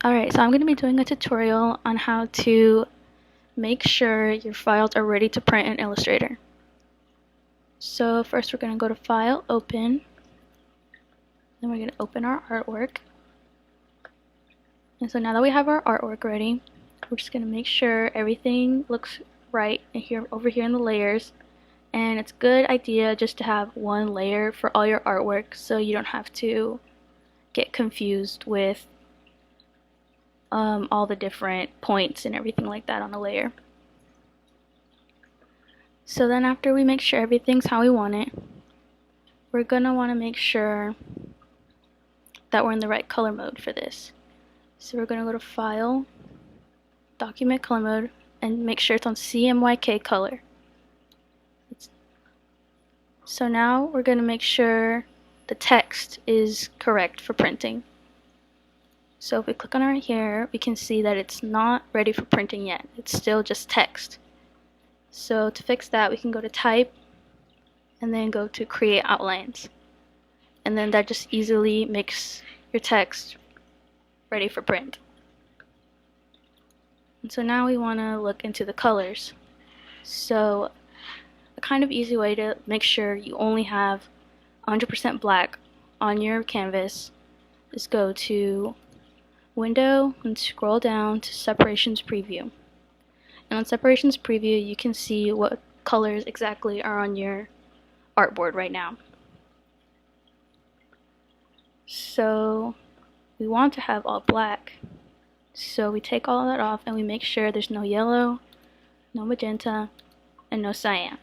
Alright, so I'm going to be doing a tutorial on how to make sure your files are ready to print in Illustrator. So first we're going to go to File, Open, then we're going to open our artwork. And so now that we have our artwork ready, we're just going to make sure everything looks right over here in the layers. And it's a good idea just to have one layer for all your artwork so you don't have to get confused with all the different points and everything like that on the layer. So then after we make sure everything's how we want it, we're going to want to make sure that we're in the right color mode for this. So we're going to go to File, Document Color Mode, and make sure it's on CMYK color. So now we're going to make sure the text is correct for printing. So if we click on it right here, we can see that it's not ready for printing yet. It's still just text. So to fix that, we can go to Type and then go to Create Outlines. And then that just easily makes your text ready for print. And so now we want to look into the colors. So a kind of easy way to make sure you only have 100% black on your canvas is go to Window and scroll down to Separations Preview. And on Separations Preview, you can see what colors exactly are on your artboard right now. So we want to have all black. So we take all that off and we make sure there's no yellow, no magenta, and no cyan.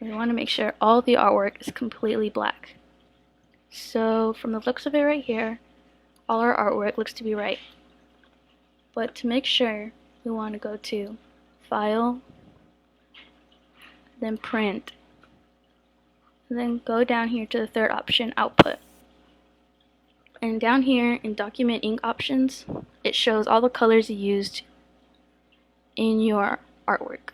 We want to make sure all the artwork is completely black. So from the looks of it right here, all our artwork looks to be right. But to make sure, we want to go to File, then Print, and then go down here to the third option, Output. And down here in Document Ink Options, it shows all the colors you used in your artwork.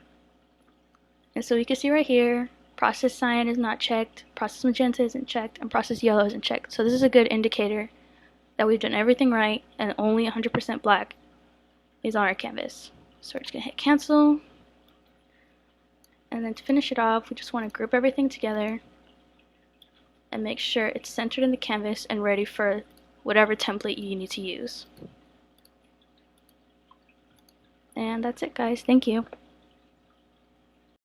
And so you can see right here, Process Cyan is not checked, Process Magenta isn't checked, and Process Yellow isn't checked. So this is a good indicator that we've done everything right and only 100% black is on our canvas. So we're just going to hit Cancel. And then to finish it off, we just want to group everything together and make sure it's centered in the canvas and ready for whatever template you need to use. And that's it, guys. Thank you.